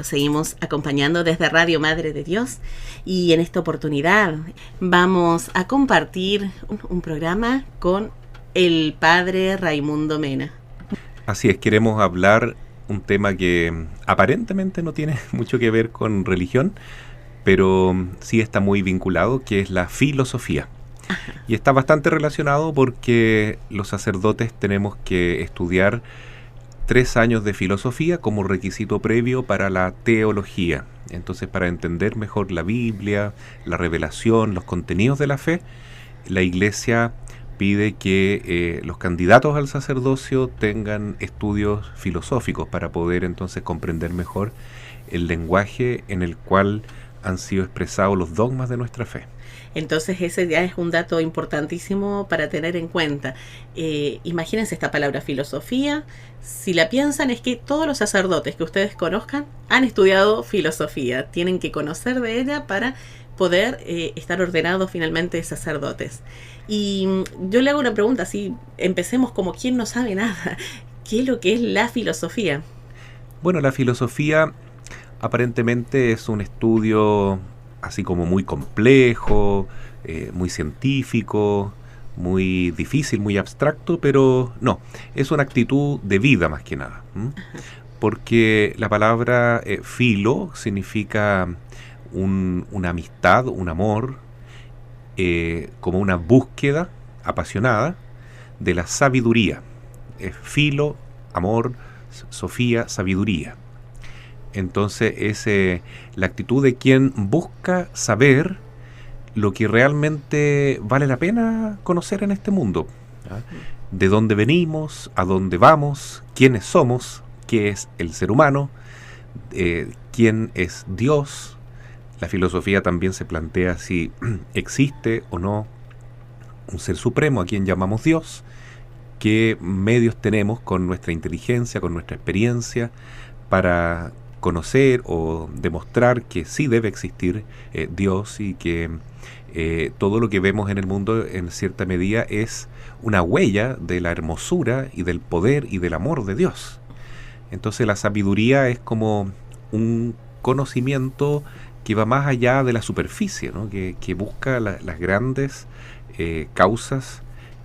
Lo seguimos acompañando desde Radio Madre de Dios y en esta oportunidad vamos a compartir un programa con el Padre Raimundo Mena. Así es, queremos hablar un tema que aparentemente no tiene mucho que ver con religión, pero sí está muy vinculado, que es la filosofía. Ajá. Y está bastante relacionado porque los sacerdotes tenemos que estudiar 3 años de filosofía como requisito previo para la teología. Entonces, para entender mejor la Biblia, la revelación, los contenidos de la fe, la Iglesia pide que los candidatos al sacerdocio tengan estudios filosóficos para poder entonces comprender mejor el lenguaje en el cual han sido expresados los dogmas de nuestra fe. Entonces ese ya es un dato importantísimo para tener en cuenta. Imagínense esta palabra filosofía. Si la piensan, es que todos los sacerdotes que ustedes conozcan han estudiado filosofía. Tienen que conocer de ella para poder estar ordenados finalmente sacerdotes. Y yo le hago una pregunta, así empecemos como quien no sabe nada. ¿Qué es lo que es la filosofía? Bueno, la filosofía aparentemente es un estudio así como muy complejo, muy científico, muy difícil, muy abstracto, pero no, es una actitud de vida más que nada. Porque la palabra filo significa una amistad, un amor, como una búsqueda apasionada de la sabiduría. Filo, amor, sofía, sabiduría. Entonces es la actitud de quien busca saber lo que realmente vale la pena conocer en este mundo. ¿Ah? De dónde venimos, a dónde vamos, quiénes somos, qué es el ser humano, quién es Dios. La filosofía también se plantea si existe o no un ser supremo a quien llamamos Dios, qué medios tenemos con nuestra inteligencia, con nuestra experiencia, para conocer o demostrar que sí debe existir Dios y que todo lo que vemos en el mundo en cierta medida es una huella de la hermosura y del poder y del amor de Dios. Entonces la sabiduría es como un conocimiento que va más allá de la superficie, ¿no? que busca las grandes causas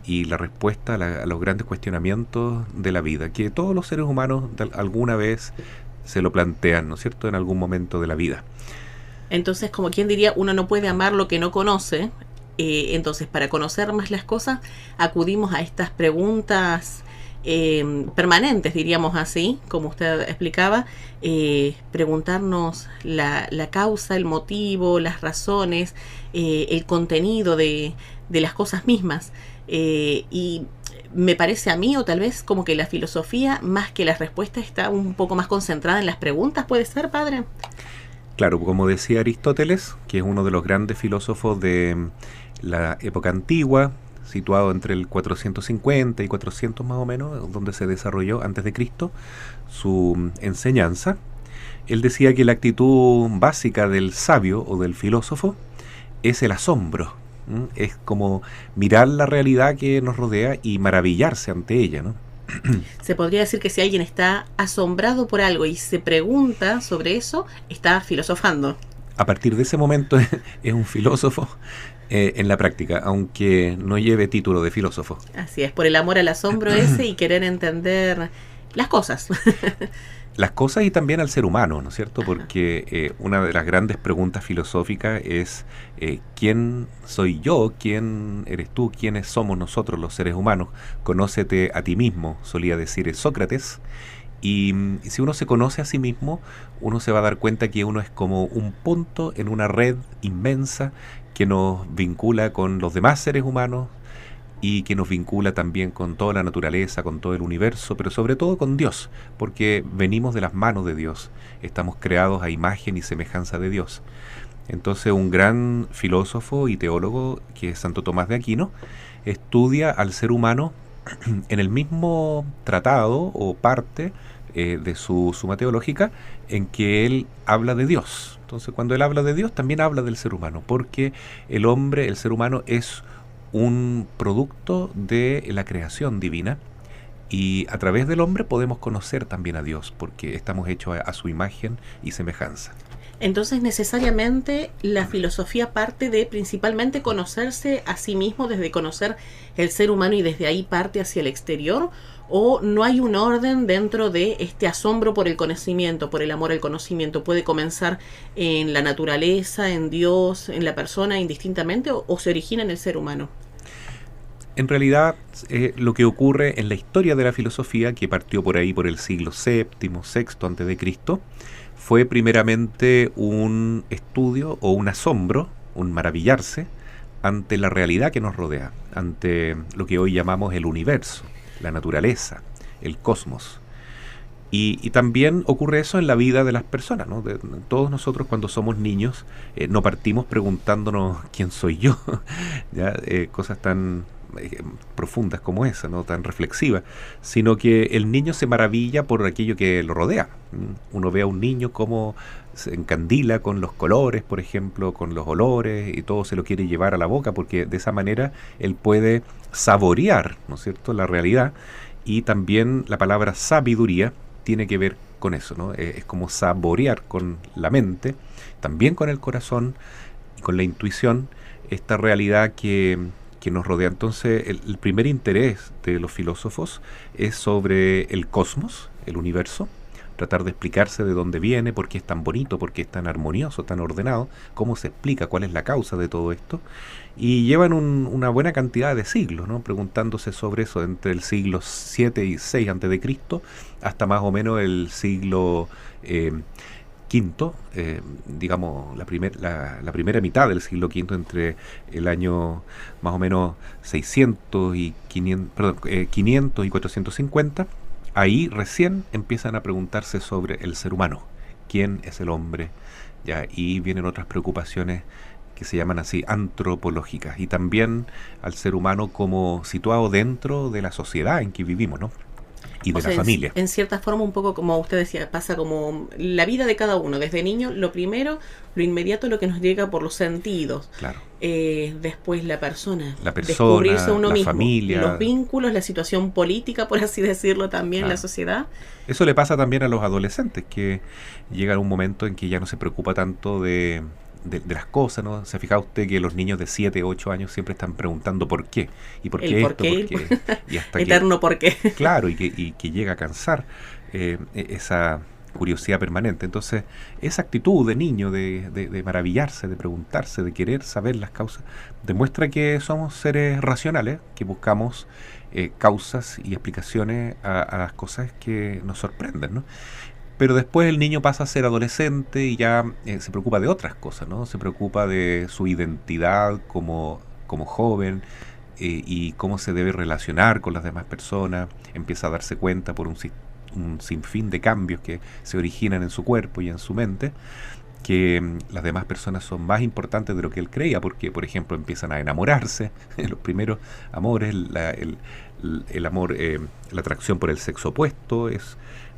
y la respuesta a los grandes cuestionamientos de la vida, que todos los seres humanos alguna vez se lo plantean, ¿no es cierto?, en algún momento de la vida. Entonces, como quien diría, uno no puede amar lo que no conoce. Entonces, para conocer más las cosas, acudimos a estas preguntas permanentes, diríamos así, como usted explicaba, preguntarnos la causa, el motivo, las razones, el contenido de las cosas mismas. Y me parece a mí, o tal vez como que la filosofía, más que las respuestas, está un poco más concentrada en las preguntas, ¿puede ser, padre? Claro, como decía Aristóteles, que es uno de los grandes filósofos de la época antigua, situado entre el 450 y 400 más o menos, donde se desarrolló antes de Cristo su enseñanza. Él decía que la actitud básica del sabio o del filósofo es el asombro. Es como mirar la realidad que nos rodea y maravillarse ante ella, ¿no? Se podría decir que si alguien está asombrado por algo y se pregunta sobre eso, está filosofando. A partir de ese momento es un filósofo en la práctica, aunque no lleve título de filósofo. Así es, por el amor al asombro ese y querer entender las cosas. Las cosas y también al ser humano, ¿no es cierto? Porque una de las grandes preguntas filosóficas es ¿quién soy yo? ¿Quién eres tú? ¿Quiénes somos nosotros los seres humanos? Conócete a ti mismo, solía decir Sócrates. Y si uno se conoce a sí mismo, uno se va a dar cuenta que uno es como un punto en una red inmensa que nos vincula con los demás seres humanos y que nos vincula también con toda la naturaleza, con todo el universo, pero sobre todo con Dios, porque venimos de las manos de Dios, estamos creados a imagen y semejanza de Dios. Entonces un gran filósofo y teólogo, que es Santo Tomás de Aquino, estudia al ser humano en el mismo tratado o parte de su Suma Teológica, en que él habla de Dios. Entonces cuando él habla de Dios también habla del ser humano, porque el hombre, el ser humano, es un producto de la creación divina Y a través del hombre podemos conocer también a Dios, porque estamos hechos a su imagen y semejanza. Entonces, necesariamente la filosofía parte de principalmente conocerse a sí mismo, desde conocer el ser humano y desde ahí parte hacia el exterior, o no hay un orden dentro de este asombro por el conocimiento, por el amor al conocimiento. Puede comenzar en la naturaleza, en Dios, en la persona indistintamente, o se origina en el ser humano. En realidad, lo que ocurre en la historia de la filosofía, que partió por ahí por el siglo VII, VI antes de Cristo, fue primeramente un estudio o un asombro, un maravillarse ante la realidad que nos rodea, ante lo que hoy llamamos el universo, la naturaleza, el cosmos. Y también ocurre eso en la vida de las personas, ¿no? Todos nosotros cuando somos niños no partimos preguntándonos quién soy yo, ¿ya? Cosas tan profundas como esa, no tan reflexivas, sino que el niño se maravilla por aquello que lo rodea. Uno ve a un niño como se encandila con los colores, por ejemplo, con los olores, y todo se lo quiere llevar a la boca, porque de esa manera él puede saborear, ¿no es cierto?, la realidad. Y también la palabra sabiduría tiene que ver con eso, ¿no? Es como saborear con la mente, también con el corazón y con la intuición, esta realidad que nos rodea. Entonces, el primer interés de los filósofos es sobre el cosmos, el universo, tratar de explicarse de dónde viene, por qué es tan bonito, por qué es tan armonioso, tan ordenado, cómo se explica, cuál es la causa de todo esto. Y llevan una buena cantidad de siglos, ¿no?, preguntándose sobre eso, entre el siglo 7 y 6 antes de Cristo hasta más o menos el siglo quinto, digamos la primera mitad del siglo quinto, entre el año más o menos 600 y 500 y 450. Ahí recién empiezan a preguntarse sobre el ser humano, quién es el hombre, ya, y vienen otras preocupaciones que se llaman así antropológicas, y también al ser humano como situado dentro de la sociedad en que vivimos, ¿no?, y de la familia. En cierta forma, un poco como usted decía, pasa como la vida de cada uno. Desde niño, lo primero, lo inmediato, lo que nos llega por los sentidos. Claro. Después la persona, descubrirse uno la mismo, familia, los vínculos, la situación política, por así decirlo, también, claro, la sociedad. Eso le pasa también a los adolescentes, que llegan a un momento en que ya no se preocupa tanto de las cosas, ¿no? ¿Se ha fijado usted que los niños de 7, 8 años siempre están preguntando por qué? ¿Y por qué esto? ¿Por qué? Y hasta eterno por qué. Claro, y que llega a cansar esa curiosidad permanente. Entonces, esa actitud de niño de maravillarse, de preguntarse, de querer saber las causas, demuestra que somos seres racionales, que buscamos causas y explicaciones a las cosas que nos sorprenden, ¿no? Pero después el niño pasa a ser adolescente y ya se preocupa de otras cosas, ¿no? Se preocupa de su identidad como joven, y cómo se debe relacionar con las demás personas. Empieza a darse cuenta por un sinfín de cambios que se originan en su cuerpo y en su mente, que las demás personas son más importantes de lo que él creía, porque, por ejemplo, empiezan a enamorarse. Los primeros amores, el amor, la atracción por el sexo opuesto es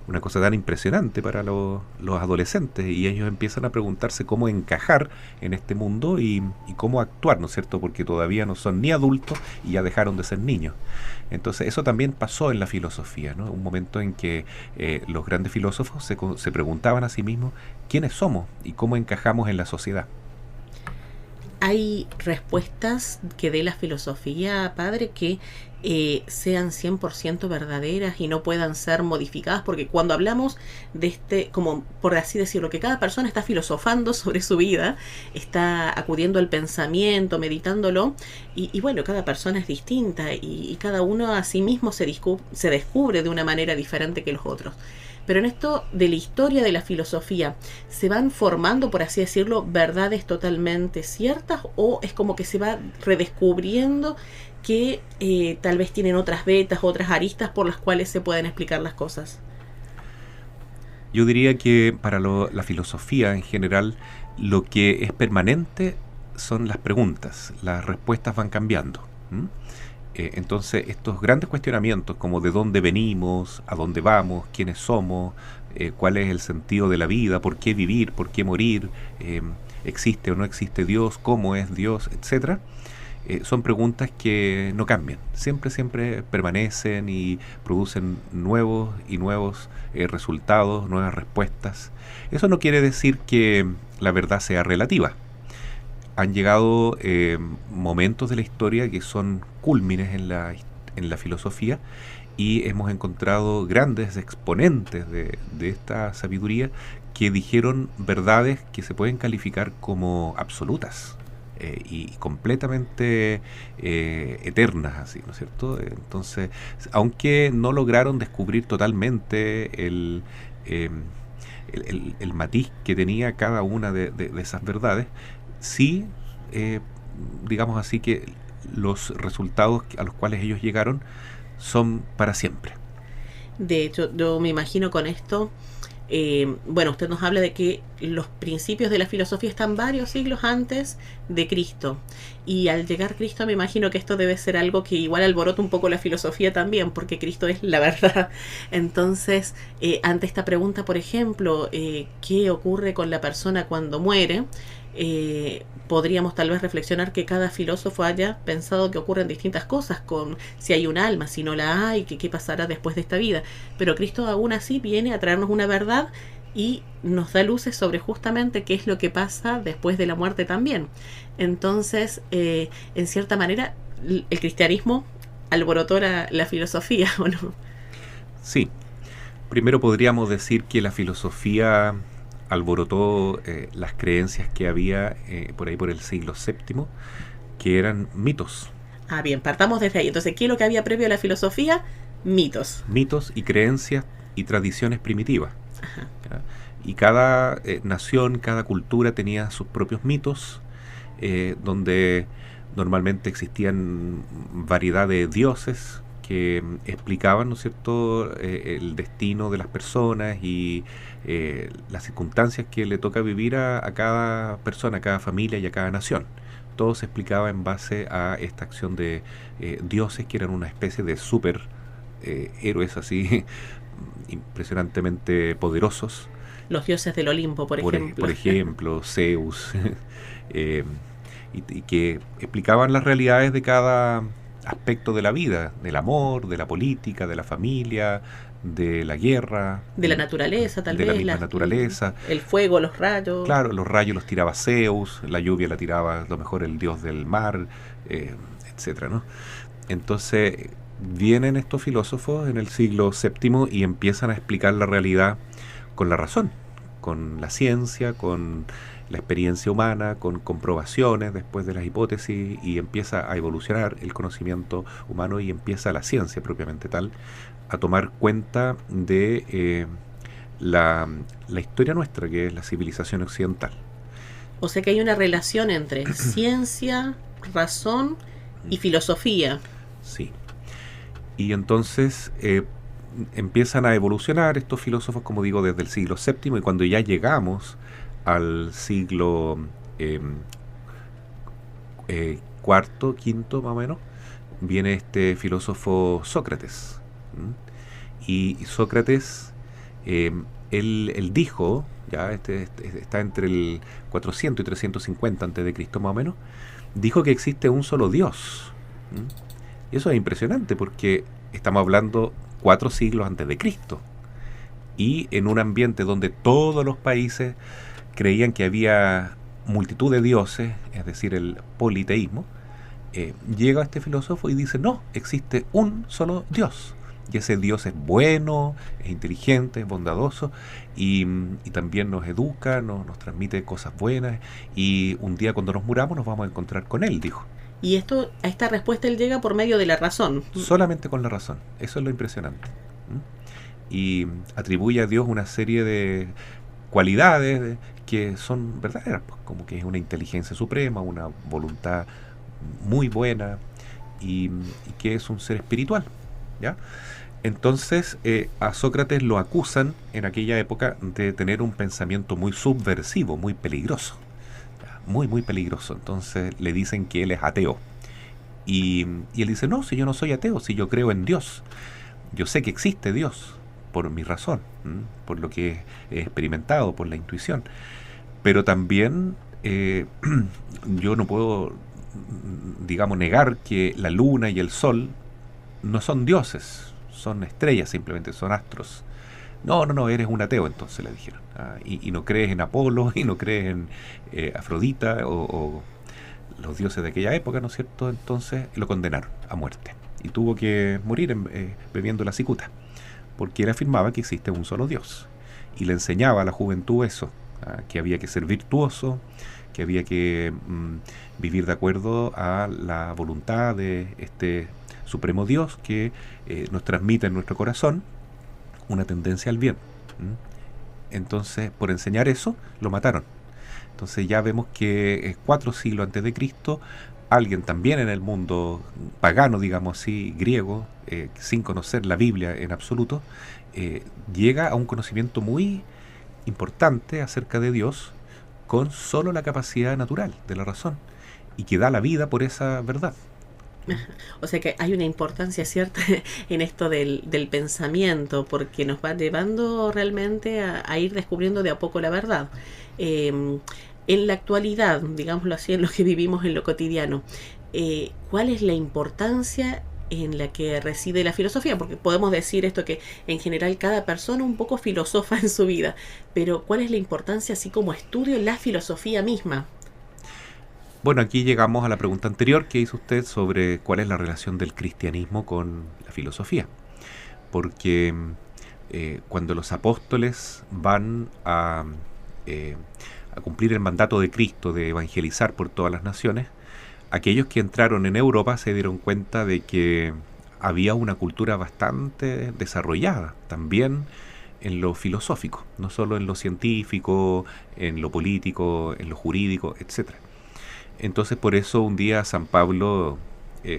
una cosa tan impresionante para los adolescentes, y ellos empiezan a preguntarse cómo encajar en este mundo y cómo actuar, ¿no es cierto?, porque todavía no son ni adultos y ya dejaron de ser niños. Entonces eso también pasó en la filosofía, ¿no? Un momento en que los grandes filósofos se preguntaban a sí mismos quiénes somos y cómo encajamos en la sociedad. ¿Hay respuestas que dé la filosofía, padre, que sean 100% verdaderas y no puedan ser modificadas? Porque cuando hablamos de como por así decirlo, que cada persona está filosofando sobre su vida, está acudiendo al pensamiento, meditándolo, y bueno, cada persona es distinta y cada uno a sí mismo se descubre de una manera diferente que los otros. Pero en esto de la historia de la filosofía, ¿se van formando, por así decirlo, verdades totalmente ciertas, o es como que se va redescubriendo que tal vez tienen otras vetas, otras aristas por las cuales se pueden explicar las cosas? Yo diría que para la filosofía en general, lo que es permanente son las preguntas. Las respuestas van cambiando. Entonces, estos grandes cuestionamientos como de dónde venimos, a dónde vamos, quiénes somos, cuál es el sentido de la vida, por qué vivir, por qué morir, existe o no existe Dios, cómo es Dios, etcétera, son preguntas que no cambian, siempre, siempre permanecen y producen nuevos y nuevos resultados, nuevas respuestas. Eso no quiere decir que la verdad sea relativa. Han llegado momentos de la historia que son cúlmines en la filosofía, y hemos encontrado grandes exponentes de esta sabiduría que dijeron verdades que se pueden calificar como absolutas y completamente eternas, así, ¿no es cierto? Entonces, aunque no lograron descubrir totalmente el matiz que tenía cada una de esas verdades, sí, digamos así, que los resultados a los cuales ellos llegaron son para siempre. De hecho, yo me imagino con esto, bueno, usted nos habla de que los principios de la filosofía están varios siglos antes de Cristo. Y al llegar Cristo, me imagino que esto debe ser algo que igual alborota un poco la filosofía también, porque Cristo es la verdad. Entonces, ante esta pregunta, por ejemplo, ¿qué ocurre con la persona cuando muere? Podríamos tal vez reflexionar que cada filósofo haya pensado que ocurren distintas cosas, con si hay un alma, si no la hay, qué pasará después de esta vida. Pero Cristo aún así viene a traernos una verdad y nos da luces sobre justamente qué es lo que pasa después de la muerte también. Entonces, en cierta manera, el cristianismo alborotó la filosofía, ¿o no? Sí. Primero podríamos decir que la filosofía alborotó las creencias que había por ahí por el siglo VII, que eran mitos. Ah, bien, partamos desde ahí. Entonces, ¿qué es lo que había previo a la filosofía? Mitos. Mitos y creencias y tradiciones primitivas. Ajá. ¿Ya? Y cada nación, cada cultura tenía sus propios mitos, donde normalmente existían variedad de dioses que explicaban, ¿no es cierto?, el destino de las personas y las circunstancias que le toca vivir a cada persona, a cada familia y a cada nación. Todo se explicaba en base a esta acción de dioses que eran una especie de super héroes así impresionantemente poderosos. Los dioses del Olimpo, por ejemplo. Por ejemplo, Zeus, y que explicaban las realidades de cada aspecto de la vida, del amor, de la política, de la familia, de la guerra, de la naturaleza, tal de vez. La misma naturaleza. El fuego, los rayos. Claro, los rayos los tiraba Zeus, la lluvia la tiraba a lo mejor el dios del mar, etcétera, ¿no? Entonces vienen estos filósofos en el siglo VII y empiezan a explicar la realidad con la razón, con la ciencia, con la experiencia humana, con comprobaciones después de las hipótesis, y empieza a evolucionar el conocimiento humano y empieza la ciencia propiamente tal a tomar cuenta de la historia nuestra, que es la civilización occidental. O sea que hay una relación entre ciencia, razón y filosofía. Sí. Y entonces empiezan a evolucionar estos filósofos, como digo, desde el siglo VII, y cuando ya llegamos al siglo cuarto, quinto más o menos, viene este filósofo Sócrates. Y Sócrates, él dijo, ya está entre el 400 y 350 antes de Cristo más o menos, dijo que existe un solo Dios. Y eso es impresionante porque estamos hablando 4 siglos antes de Cristo, y en un ambiente donde todos los países creían que había multitud de dioses, es decir, el politeísmo. Llega este filósofo y dice, no, existe un solo Dios, y ese Dios es bueno, es inteligente, es bondadoso, y también nos educa, nos transmite cosas buenas, y un día cuando nos muramos nos vamos a encontrar con él, dijo. Y a esta respuesta él llega por medio de la razón. Solamente con la razón, eso es lo impresionante. Y atribuye a Dios una serie de cualidades que son verdaderas, pues, como que es una inteligencia suprema, una voluntad muy buena, y que es un ser espiritual, ¿ya? Entonces a Sócrates lo acusan en aquella época de tener un pensamiento muy subversivo, muy peligroso, muy muy peligroso. Entonces le dicen que él es ateo, y él dice, no, si yo no soy ateo, si yo creo en Dios, yo sé que existe Dios por mi razón, por lo que he experimentado, por la intuición, pero también yo no puedo digamos, negar que la luna y el sol no son dioses, son estrellas simplemente, son astros. No, no, no, eres un ateo, entonces le dijeron. Y no crees en Apolo, y no crees en Afrodita o los dioses de aquella época, ¿no es cierto? Entonces lo condenaron a muerte. Y tuvo que morir bebiendo la cicuta, porque él afirmaba que existe un solo Dios. Y le enseñaba a la juventud eso, que había que ser virtuoso, que había que vivir de acuerdo a la voluntad de este Supremo Dios que nos transmite en nuestro corazón una tendencia al bien. Entonces, por enseñar eso, lo mataron. Entonces ya vemos que 4 siglos antes de Cristo, alguien también en el mundo pagano, digamos así, griego, sin conocer la Biblia en absoluto, llega a un conocimiento muy importante acerca de Dios con solo la capacidad natural de la razón, y que da la vida por esa verdad. O sea que hay una importancia cierta en esto del pensamiento, porque nos va llevando realmente a ir descubriendo de a poco la verdad. En la actualidad, digámoslo así, en lo que vivimos en lo cotidiano, ¿cuál es la importancia en la que reside la filosofía? Porque podemos decir esto, que en general cada persona un poco filosofa en su vida, pero ¿cuál es la importancia así como estudio la filosofía misma? Bueno, aquí llegamos a la pregunta anterior que hizo usted sobre cuál es la relación del cristianismo con la filosofía. Porque cuando los apóstoles van a cumplir el mandato de Cristo de evangelizar por todas las naciones, aquellos que entraron en Europa se dieron cuenta de que había una cultura bastante desarrollada, también en lo filosófico, no solo en lo científico, en lo político, en lo jurídico, etcétera. Entonces por eso un día San Pablo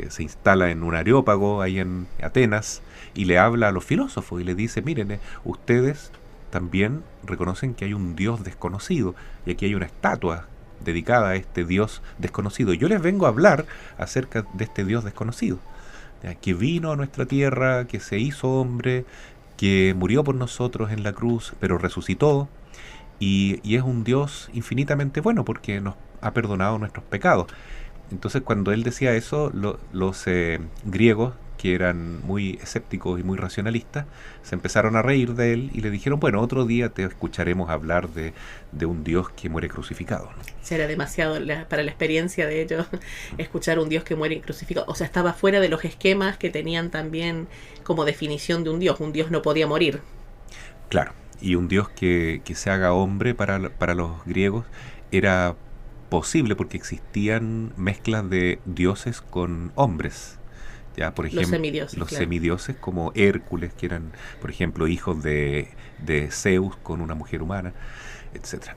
se instala en un areópago ahí en Atenas y le habla a los filósofos y le dice, miren, ustedes también reconocen que hay un Dios desconocido y aquí hay una estatua dedicada a este Dios desconocido. Yo les vengo a hablar acerca de este Dios desconocido, que vino a nuestra tierra, que se hizo hombre, que murió por nosotros en la cruz, pero resucitó, y es un Dios infinitamente bueno porque nos ha perdonado nuestros pecados. Entonces cuando él decía eso, los griegos, que eran muy escépticos y muy racionalistas, se empezaron a reír de él y le dijeron, bueno, otro día te escucharemos hablar de un Dios que muere crucificado, ¿no? Será demasiado para la experiencia de ellos escuchar un Dios que muere crucificado. O sea, estaba fuera de los esquemas que tenían también como definición de un Dios. Un Dios no podía morir. Claro, y un Dios que se haga hombre para los griegos era posible porque existían mezclas de dioses con hombres. Ya, por ejemplo, los claro. Semidioses como Hércules, que eran, por ejemplo, hijos de Zeus con una mujer humana, etcétera.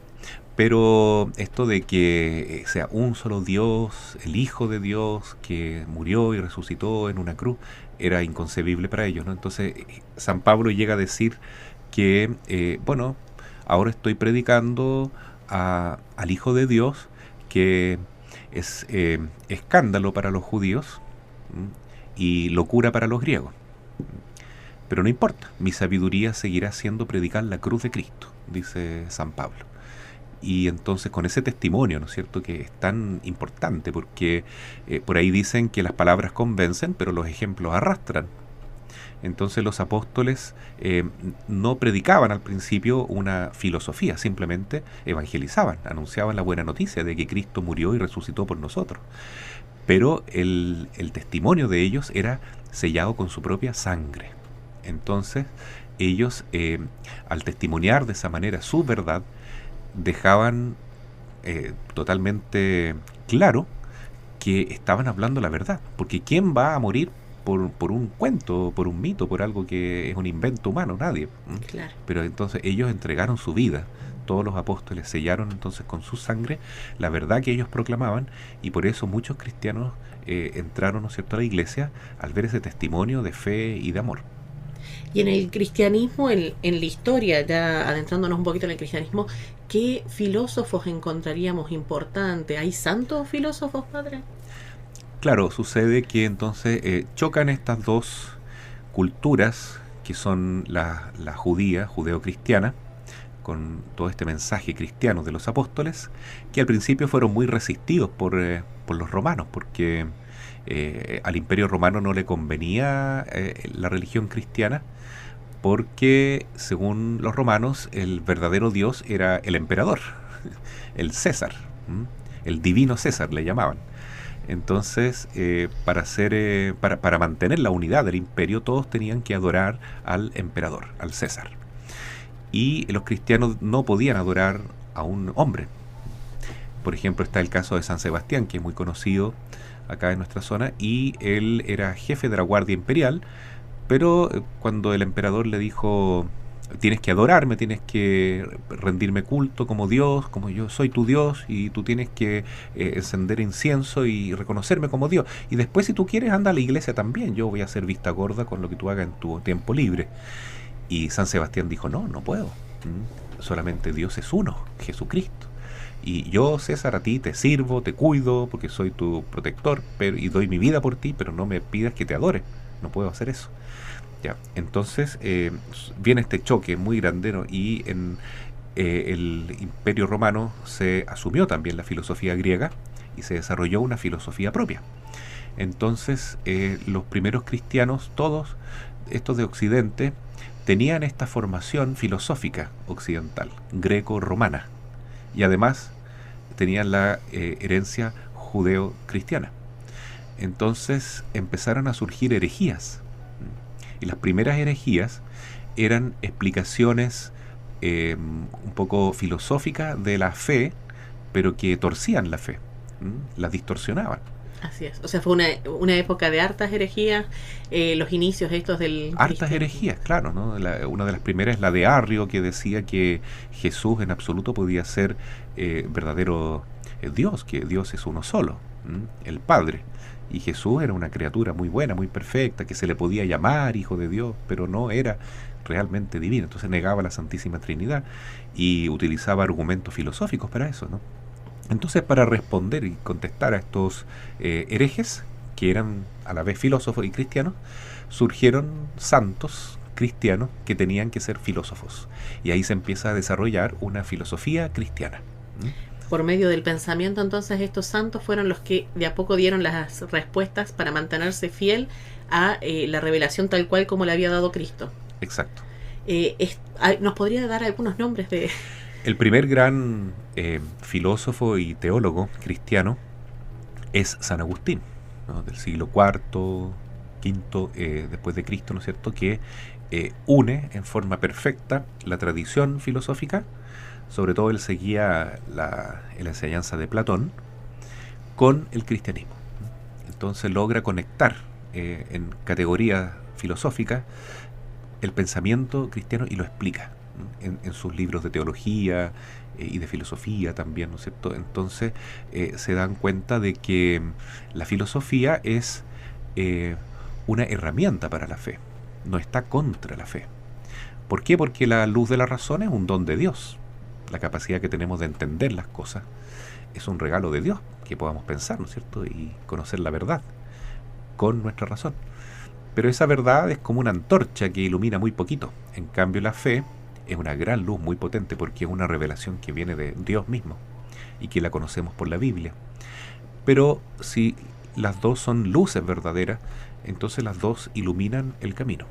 Pero esto de que sea un solo Dios, el Hijo de Dios, que murió y resucitó en una cruz, era inconcebible para ellos, ¿no? Entonces, San Pablo llega a decir que, bueno, ahora estoy predicando al Hijo de Dios, que es escándalo para los judíos y locura para los griegos. Pero no importa, mi sabiduría seguirá siendo predicar la cruz de Cristo, dice San Pablo. Y entonces con ese testimonio, ¿no es cierto?, que es tan importante, porque por ahí dicen que las palabras convencen, pero los ejemplos arrastran. Entonces los apóstoles no predicaban al principio una filosofía, simplemente evangelizaban, anunciaban la buena noticia de que Cristo murió y resucitó por nosotros. Pero el testimonio de ellos era sellado con su propia sangre. Entonces ellos, al testimoniar de esa manera su verdad, dejaban totalmente claro que estaban hablando la verdad. Porque ¿quién va a morir por un cuento, por un mito, por algo que es un invento humano? Nadie. Claro. Pero entonces ellos entregaron su vida. Todos los apóstoles sellaron entonces con su sangre la verdad que ellos proclamaban, y por eso muchos cristianos entraron, ¿no es cierto?, a la iglesia al ver ese testimonio de fe y de amor. Y en el cristianismo, en la historia, ya adentrándonos un poquito en el cristianismo, ¿qué filósofos encontraríamos importantes? ¿Hay santos filósofos, padre? Claro, sucede que entonces chocan estas dos culturas, que son la judía, judeo-cristiana, con todo este mensaje cristiano de los apóstoles, que al principio fueron muy resistidos por los romanos, porque al Imperio Romano no le convenía la religión cristiana, porque según los romanos el verdadero Dios era el emperador, el César, el divino César le llamaban. Entonces, para mantener la unidad del imperio, todos tenían que adorar al emperador, al César. Y los cristianos no podían adorar a un hombre. Por ejemplo, está el caso de San Sebastián, que es muy conocido acá en nuestra zona, y él era jefe de la Guardia Imperial, pero cuando el emperador le dijo: tienes que adorarme, tienes que rendirme culto como Dios, como yo soy tu Dios, y tú tienes que encender incienso y reconocerme como Dios. Y después, si tú quieres, anda a la iglesia también, yo voy a hacer vista gorda con lo que tú hagas en tu tiempo libre. Y San Sebastián dijo: no puedo. Solamente Dios es uno, Jesucristo. Y yo, César, a ti te sirvo, te cuido, porque soy tu protector, y doy mi vida por ti, pero no me pidas que te adore. No puedo hacer eso. Ya, entonces viene este choque muy grande, ¿no? Y en el Imperio Romano se asumió también la filosofía griega y se desarrolló una filosofía propia. Entonces los primeros cristianos, todos estos de Occidente, tenían esta formación filosófica occidental, greco-romana, y además tenían la herencia judeo-cristiana. Entonces empezaron a surgir herejías. Y las primeras herejías eran explicaciones un poco filosóficas de la fe, pero que torcían la fe, las distorsionaban. Así es. O sea, fue una época de hartas herejías, los inicios estos del... Hartas herejías, claro, ¿no? Una de las primeras es la de Arrio, que decía que Jesús en absoluto podía ser verdadero Dios, que Dios es uno solo, el Padre. Y Jesús era una criatura muy buena, muy perfecta, que se le podía llamar Hijo de Dios, pero no era realmente divino. Entonces negaba la Santísima Trinidad y utilizaba argumentos filosóficos para eso, ¿no? Entonces, para responder y contestar a estos herejes, que eran a la vez filósofos y cristianos, surgieron santos cristianos que tenían que ser filósofos. Y ahí se empieza a desarrollar una filosofía cristiana. Por medio del pensamiento, entonces, estos santos fueron los que de a poco dieron las respuestas para mantenerse fiel a la revelación tal cual como le había dado Cristo. Exacto. ¿Nos podría dar algunos nombres de...? El primer gran filósofo y teólogo cristiano es San Agustín, ¿no? Del siglo IV, V después de Cristo, ¿no es cierto?, que une en forma perfecta la tradición filosófica. Sobre todo él seguía la enseñanza de Platón con el cristianismo. Entonces logra conectar en categoría filosófica el pensamiento cristiano y lo explica en sus libros de teología y de filosofía también, ¿no es cierto? Entonces se dan cuenta de que la filosofía es una herramienta para la fe, no está contra la fe. ¿Por qué? Porque la luz de la razón es un don de Dios. La capacidad que tenemos de entender las cosas es un regalo de Dios, que podamos pensar, ¿no es cierto?, y conocer la verdad con nuestra razón. Pero esa verdad es como una antorcha que ilumina muy poquito. En cambio, la fe es una gran luz muy potente, porque es una revelación que viene de Dios mismo y que la conocemos por la Biblia. Pero si las dos son luces verdaderas, entonces las dos iluminan el camino.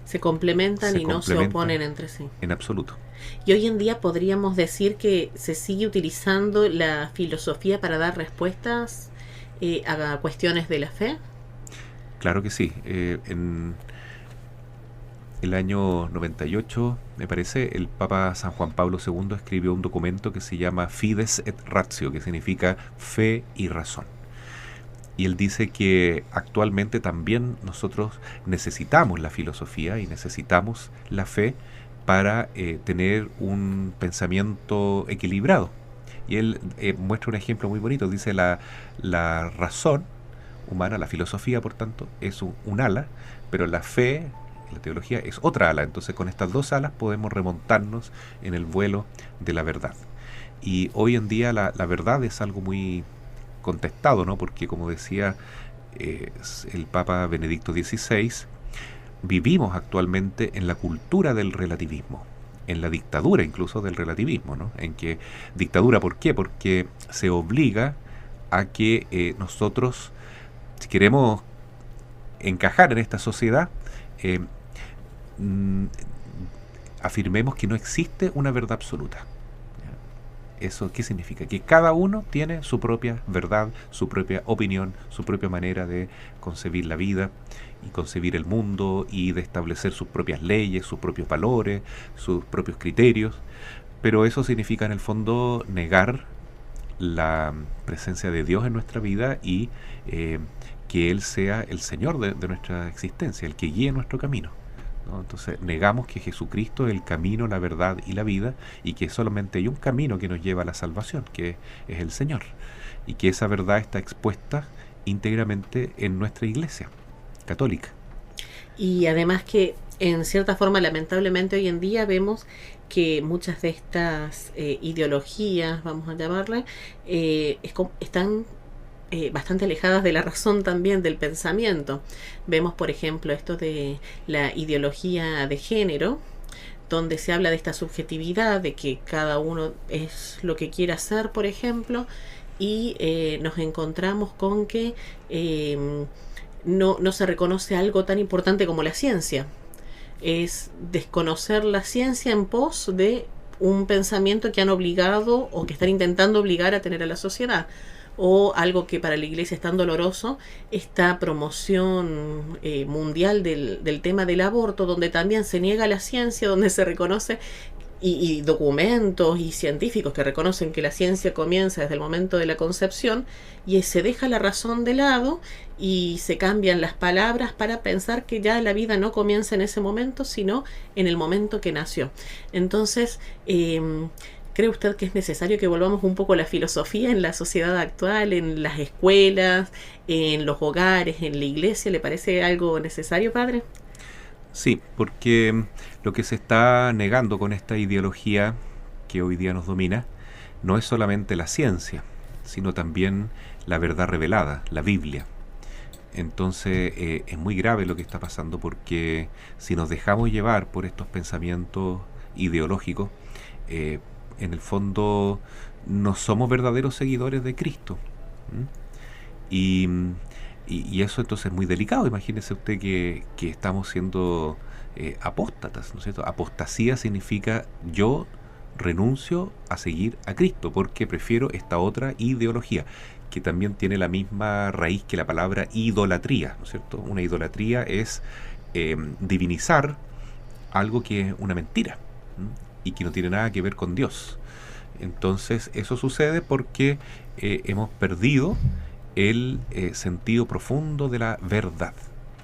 Se complementan y no se oponen entre sí. En absoluto. Y hoy en día podríamos decir que se sigue utilizando la filosofía para dar respuestas a cuestiones de la fe. Claro que sí. En el año 98, me parece, el Papa San Juan Pablo II escribió un documento que se llama Fides et Ratio, que significa fe y razón. Y él dice que actualmente también nosotros necesitamos la filosofía y necesitamos la fe para tener un pensamiento equilibrado. Y él muestra un ejemplo muy bonito. Dice la razón humana, la filosofía, por tanto, es un ala, pero la fe, la teología, es otra ala. Entonces, con estas dos alas podemos remontarnos en el vuelo de la verdad. Y hoy en día la verdad es algo muy contestado, ¿no? Porque, como decía el Papa Benedicto XVI, vivimos actualmente en la cultura del relativismo. en la dictadura incluso del relativismo, ¿no? En que dictadura, ¿por qué? Porque se obliga a que nosotros, si queremos encajar en esta sociedad, eh, mm, afirmemos que no existe una verdad absoluta. ¿Eso qué significa? Que cada uno tiene su propia verdad, su propia opinión, su propia manera de concebir la vida y concebir el mundo y de establecer sus propias leyes, sus propios valores, sus propios criterios. Pero eso significa en el fondo negar la presencia de Dios en nuestra vida y que Él sea el Señor de nuestra existencia, el que guíe nuestro camino, ¿no? Entonces negamos que Jesucristo es el camino, la verdad y la vida, y que solamente hay un camino que nos lleva a la salvación, que es el Señor, y que esa verdad está expuesta íntegramente en nuestra iglesia católica. Y además que en cierta forma, lamentablemente hoy en día vemos que muchas de estas ideologías, vamos a llamarle, están bastante alejadas de la razón también, del pensamiento. Vemos, por ejemplo, esto de la ideología de género, donde se habla de esta subjetividad, de que cada uno es lo que quiere hacer, por ejemplo, y nos encontramos con que no se reconoce algo tan importante como la ciencia. Es desconocer la ciencia en pos de un pensamiento que han obligado o que están intentando obligar a tener a la sociedad. O algo que para la iglesia es tan doloroso, esta promoción mundial del tema del aborto, donde también se niega la ciencia, donde se reconoce y documentos y científicos que reconocen que la ciencia comienza desde el momento de la concepción, y se deja la razón de lado y se cambian las palabras para pensar que ya la vida no comienza en ese momento, sino en el momento que nació. Entonces, ¿cree usted que es necesario que volvamos un poco a la filosofía en la sociedad actual, en las escuelas, en los hogares, en la iglesia? ¿Le parece algo necesario, padre? Sí, porque lo que se está negando con esta ideología que hoy día nos domina no es solamente la ciencia, sino también la verdad revelada, la Biblia. Entonces es muy grave lo que está pasando, porque si nos dejamos llevar por estos pensamientos ideológicos, en el fondo no somos verdaderos seguidores de Cristo. Y, y eso entonces es muy delicado. Imagínese usted que estamos siendo apóstatas, ¿no es cierto? Apostasía significa yo renuncio a seguir a Cristo porque prefiero esta otra ideología, que también tiene la misma raíz que la palabra idolatría, ¿no es cierto? Una idolatría es divinizar algo que es una mentira, y que no tiene nada que ver con Dios. Entonces eso sucede porque hemos perdido el sentido profundo de la verdad.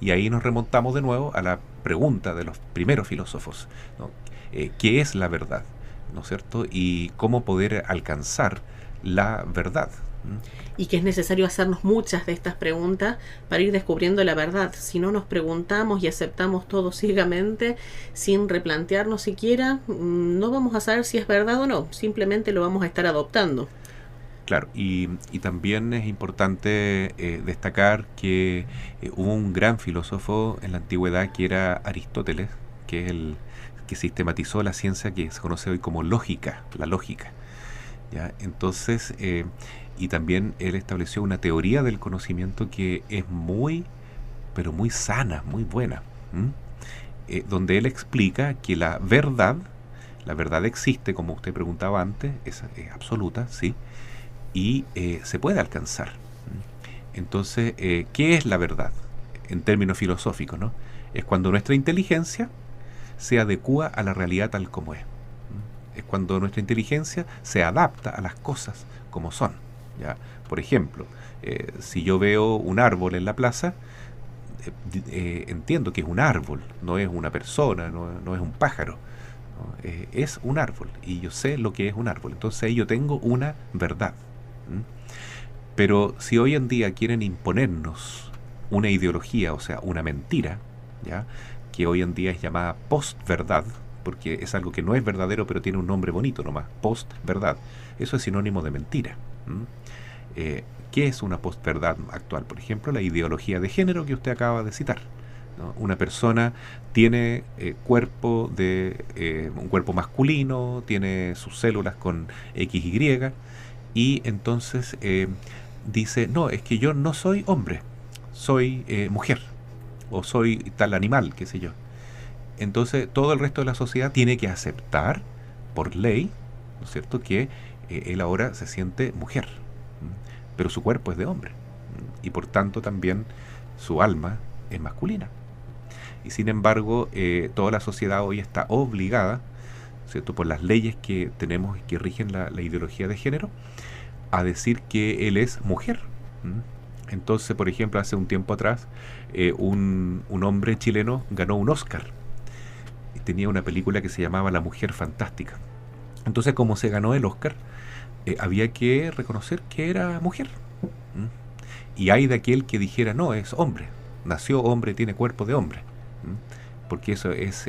Y ahí nos remontamos de nuevo a la pregunta de los primeros filósofos, ¿no? ¿Qué es la verdad? ¿No es cierto? Y cómo poder alcanzar la verdad. Y que es necesario hacernos muchas de estas preguntas para ir descubriendo la verdad. Si no nos preguntamos y aceptamos todo ciegamente, sin replantearnos siquiera, no vamos a saber si es verdad o no, simplemente lo vamos a estar adoptando. Claro, y también es importante destacar que hubo un gran filósofo en la antigüedad que era Aristóteles, que es el que sistematizó la ciencia que se conoce hoy como lógica, la lógica, ¿ya? Entonces, y también él estableció una teoría del conocimiento que es muy, pero muy sana, muy buena, donde él explica que la verdad existe, como usted preguntaba antes, es absoluta, ¿sí? Y se puede alcanzar. Entonces, ¿qué es la verdad? En términos filosóficos, ¿no? Es cuando nuestra inteligencia se adecúa a la realidad tal como es. Es cuando nuestra inteligencia se adapta a las cosas como son, ¿ya? Por ejemplo, si yo veo un árbol en la plaza, entiendo que es un árbol, no es una persona, no es un pájaro, ¿no? Es un árbol, y yo sé lo que es un árbol. Entonces ahí yo tengo una verdad. Pero si hoy en día quieren imponernos una ideología, o sea, una mentira, ¿ya? Que hoy en día es llamada postverdad, porque es algo que no es verdadero, pero tiene un nombre bonito nomás, postverdad. Eso es sinónimo de mentira. ¿Qué es una postverdad actual? Por ejemplo, la ideología de género que usted acaba de citar, ¿no? Una persona tiene un cuerpo masculino, tiene sus células con XY, y entonces dice, no, es que yo no soy hombre, soy mujer, o soy tal animal, qué sé yo. Entonces todo el resto de la sociedad tiene que aceptar por ley, ¿no es cierto?, que él ahora se siente mujer, pero su cuerpo es de hombre, y por tanto también su alma es masculina. Y sin embargo, toda la sociedad hoy está obligada, ¿cierto?, por las leyes que tenemos y que rigen la ideología de género, a decir que él es mujer. Entonces, por ejemplo, hace un tiempo atrás, un hombre chileno ganó un Oscar. Y tenía una película que se llamaba La Mujer Fantástica. Entonces, como se ganó el Oscar, había que reconocer que era mujer. Y hay de aquel que dijera, no, es hombre, nació hombre, tiene cuerpo de hombre. Porque eso es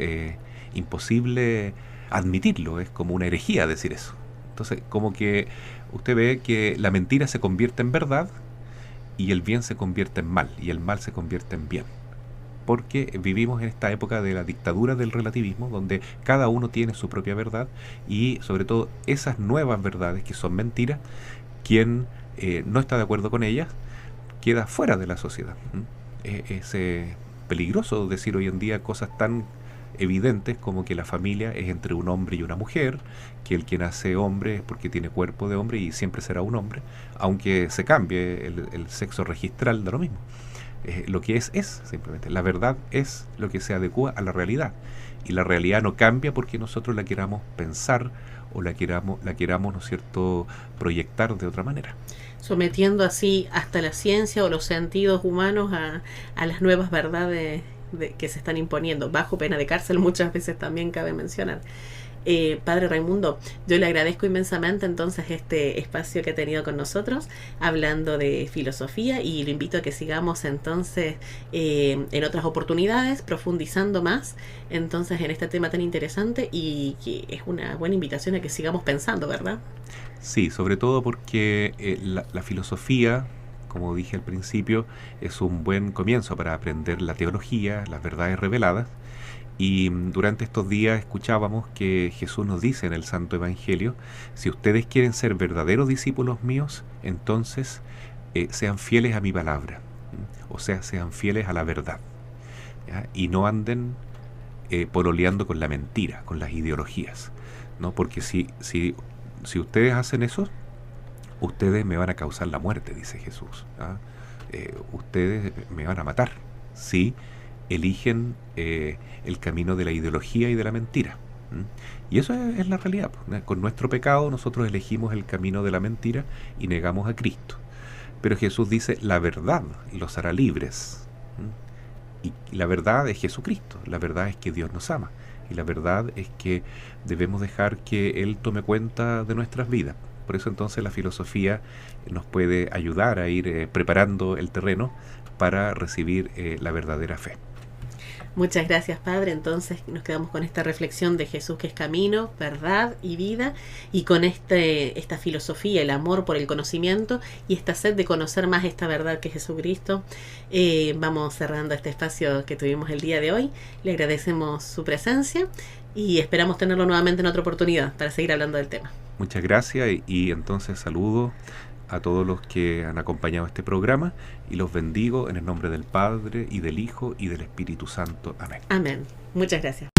imposible admitirlo, es como una herejía decir eso. Entonces, como que usted ve que la mentira se convierte en verdad, y el bien se convierte en mal, y el mal se convierte en bien. Porque vivimos en esta época de la dictadura del relativismo, donde cada uno tiene su propia verdad, y sobre todo esas nuevas verdades que son mentiras, quien no está de acuerdo con ellas, queda fuera de la sociedad. Es peligroso decir hoy en día cosas tan evidentes como que la familia es entre un hombre y una mujer, que el que nace hombre es porque tiene cuerpo de hombre y siempre será un hombre, aunque se cambie el sexo registral, da lo mismo. Lo que es simplemente. La verdad es lo que se adecua a la realidad, y la realidad no cambia porque nosotros la queramos pensar o la queramos, ¿no es cierto?, proyectar de otra manera. Sometiendo así hasta la ciencia o los sentidos humanos a las nuevas verdades que se están imponiendo, bajo pena de cárcel, muchas veces también cabe mencionar. Padre Raimundo, yo le agradezco inmensamente entonces este espacio que ha tenido con nosotros, hablando de filosofía, y lo invito a que sigamos entonces en otras oportunidades, profundizando más entonces en este tema tan interesante, y que es una buena invitación a que sigamos pensando, ¿verdad? Sí, sobre todo porque la filosofía, como dije al principio, es un buen comienzo para aprender la teología, las verdades reveladas. Y durante estos días escuchábamos que Jesús nos dice en el Santo Evangelio, si ustedes quieren ser verdaderos discípulos míos, entonces sean fieles a mi palabra, o sea, sean fieles a la verdad, ¿ya? Y no anden pololeando con la mentira, con las ideologías, ¿no? Porque si ustedes hacen eso, ustedes me van a causar la muerte, dice Jesús, ¿ah? Ustedes me van a matar, ¿sí?, eligen el camino de la ideología y de la mentira. Y eso es la realidad. Con nuestro pecado nosotros elegimos el camino de la mentira y negamos a Cristo. Pero Jesús dice, la verdad los hará libres. Y la verdad es Jesucristo, la verdad es que Dios nos ama, y la verdad es que debemos dejar que Él tome cuenta de nuestras vidas. Por eso entonces la filosofía nos puede ayudar a ir preparando el terreno para recibir la verdadera fe. Muchas gracias, Padre. Entonces nos quedamos con esta reflexión de Jesús, que es camino, verdad y vida, y con esta filosofía, el amor por el conocimiento y esta sed de conocer más esta verdad que es Jesucristo. Vamos cerrando este espacio que tuvimos el día de hoy. Le agradecemos su presencia y esperamos tenerlo nuevamente en otra oportunidad para seguir hablando del tema. Muchas gracias, y entonces saludo a todos los que han acompañado este programa, y los bendigo en el nombre del Padre, y del Hijo, y del Espíritu Santo. Amén. Amén. Muchas gracias.